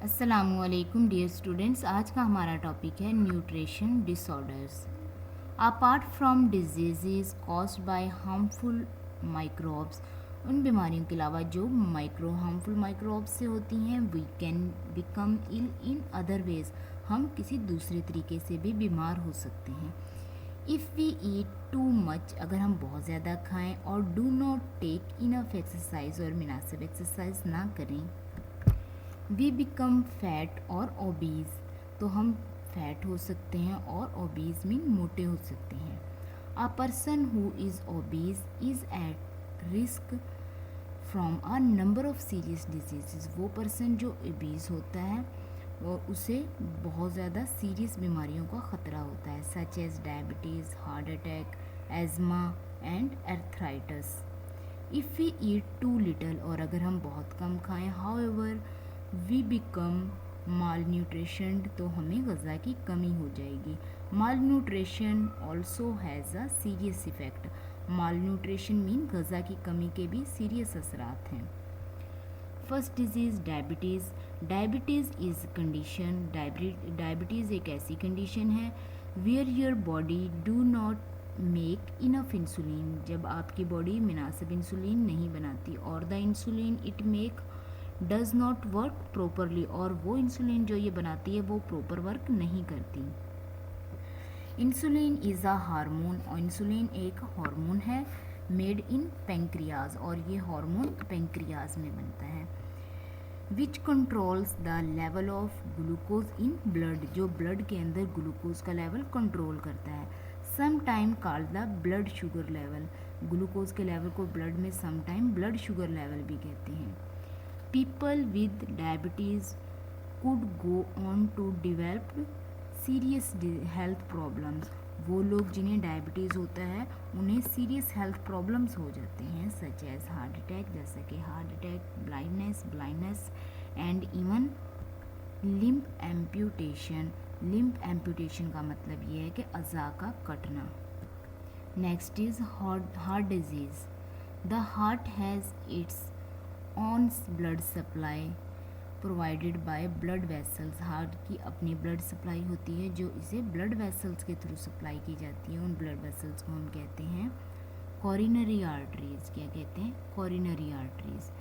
अस्सलामुअलैकुम dear students. आज का हमारा टॉपिक है nutrition disorders. Apart from disease caused by harmful microbes, उन बीमारियों के अलावा जो हार्मफुल माइक्रोब्स से होती हैं, we can become ill in other ways. हम किसी दूसरे तरीके से भी बीमार हो सकते हैं। If we eat too much, अगर हम बहुत ज़्यादा खाएं, और do not take enough exercise, और मुनासिब एक्सरसाइज ना करें, वी बिकम फैट और ओबीज, तो हम फैट हो सकते हैं और ओबीज मीन मोटे हो सकते हैं। A person who is obese is at risk from a number of serious disease. वो पर्सन जो ओबीज होता है वो उसे बहुत ज़्यादा सीरियस बीमारियों का ख़तरा होता है, such as diabetes, heart attack, asthma and arthritis. If we eat too little, और अगर हम बहुत कम खाएं, however we become malnutrition, तो हमें ग़ज़ा की कमी हो जाएगी। Malnutrition also has a serious effect. Malnutrition mean ग़ज़ा की कमी के भी सीरियस असरात हैं। First disease diabetes. Diabetes is condition, diabetes एक ऐसी कंडीशन है where your body do not make enough insulin, जब आपकी बॉडी मुनासिब इंसुलिन नहीं बनाती, और the insulin it make does not work properly, और वो इंसुलिन जो ये बनाती है वो प्रॉपर वर्क नहीं करती। इंसुलिन इज़ अ हार्मोन, और इंसुलिन एक हार्मोन है मेड इन पेंक्रियाज, और ये हार्मोन पेंक्रियाज में बनता है। Which controls the level of glucose in blood, जो ब्लड के अंदर ग्लूकोज का लेवल कंट्रोल करता है। Some time called the blood sugar level, glucose के लेवल को ब्लड में some time blood sugar level भी कहते हैं। People with diabetes could go on to develop serious health problems, वो लोग जिन्हें डायबिटीज़ होता है उन्हें सीरियस हेल्थ प्रॉब्लम्स हो जाते हैं, सच एज हार्ट अटैक, जैसा कि heart attack, blindness and even limb amputation. Limb amputation का मतलब ये है कि अज़ा का कटना। Next is heart disease. The heart has its on blood supply provided by blood vessels, heart की अपनी ब्लड सप्लाई होती है जो इसे ब्लड वेसल्स के थ्रू सप्लाई की जाती है। उन ब्लड वेसल्स को हम कहते हैं कॉरिनरी आर्टरीज। क्या कहते हैं? Coronary arteries.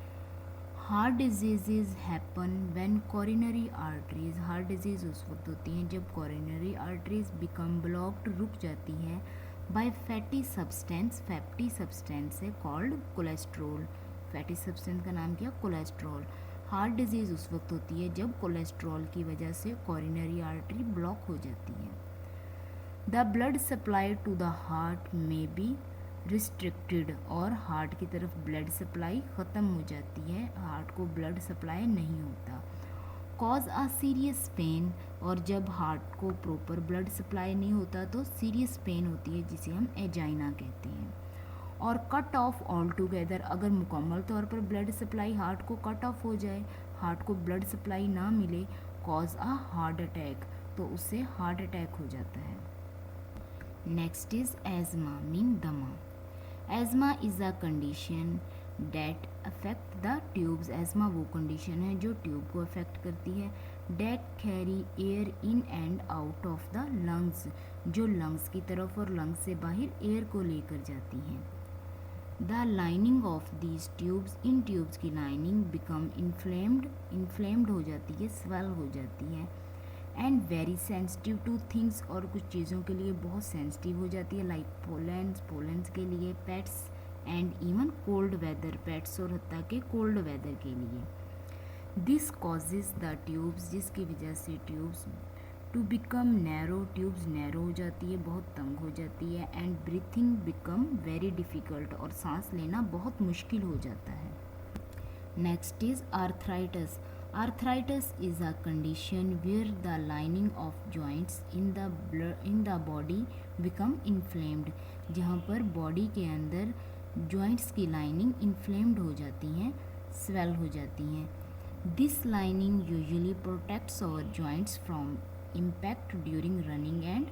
Heart disease happen when coronary arteries, heart disease उस वक्त होती हैं जब कॉरिनरी आर्टरीज बिकम ब्लॉक्ड, रुक जाती है, बाय फैटी सब्सटेंस है कॉल्ड कोलेस्ट्रोल। फैटी सब्सटेंस का नाम क्या? कोलेस्ट्रोल। हार्ट डिजीज़ उस वक्त होती है जब कोलेस्ट्रॉल की वजह से कॉरिनरी आर्टरी ब्लॉक हो जाती है। The blood supply to the heart में बी रिस्ट्रिक्टेड, और हार्ट की तरफ ब्लड सप्लाई ख़त्म हो जाती है, हार्ट को ब्लड सप्लाई नहीं होता। कॉज अ सीरियस पेन, और जब हार्ट को प्रॉपर ब्लड सप्लाई नहीं होता तो सीरियस पेन होती है जिसे हम एजाइना कहते हैं। और कट ऑफ ऑल टुगेदर, अगर मुकम्मल तौर पर ब्लड सप्लाई हार्ट को कट ऑफ हो जाए, हार्ट को ब्लड सप्लाई ना मिले, कॉज अ हार्ट अटैक, तो उससे हार्ट अटैक हो जाता है। नेक्स्ट इज एज़मा मीन दमा। Asthma is a condition that affect the tubes, asthma वो कंडीशन है जो ट्यूब को अफेक्ट करती है। That carry air in and out of the lungs, जो लंग्स की तरफ और लंग्स से बाहर एयर को लेकर जाती हैं। The lining of these tubes, in tubes की लाइनिंग बिकम इन्फ्लेम्ड हो जाती है, स्वेल हो जाती है। And very sensitive two things, और कुछ चीज़ों के लिए बहुत सेंसिटिव हो जाती है, लाइक पोलेंस के लिए, pets and even cold weather, pets और हत्ता के कोल्ड वेदर के लिए। दिस कॉजेज द ट्यूब्स, जिसकी वजह से tubes to become narrow, tubes narrow हो जाती है, बहुत तंग हो जाती है। And breathing become very difficult, और सांस लेना बहुत मुश्किल हो जाता है। Next is arthritis. Arthritis is a condition where the lining of joints in the body become inflamed, जहाँ पर बॉडी के अंदर जॉइंट्स की लाइनिंग इन्फ्लेम्ड हो जाती हैं, स्वेल हो जाती हैं। This lining usually protects our joints from impact during running and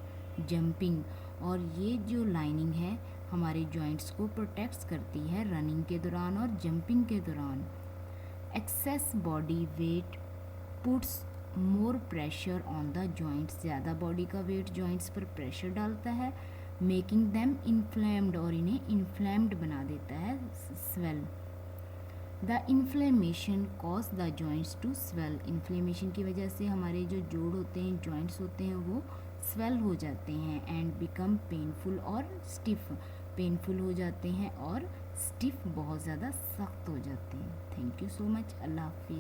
jumping, और ये जो लाइनिंग है हमारे जॉइंट्स को प्रोटेक्ट्स करती है रनिंग के दौरान और जंपिंग के दौरान। Access body weight puts more pressure on the joints, ज़्यादा बॉडी का वेट जॉइंट्स पर प्रेशर डालता है, मेकिंग देम इन्फ्लेम्ड, और इन्हें इन्फ्लेम्ड बना देता है, swell. The inflammation cause the joints to swell, inflammation की वजह से हमारे जो जोड़ होते हैं, जॉइंट्स होते हैं, वो स्वेल हो जाते हैं एंड बिकम पेनफुल और स्टिफ, पेनफुल हो जाते हैं और स्टिफ बहुत ज़्यादा सख्त हो जाते हैं। Thank you so much. अल्लाह हाफिज़।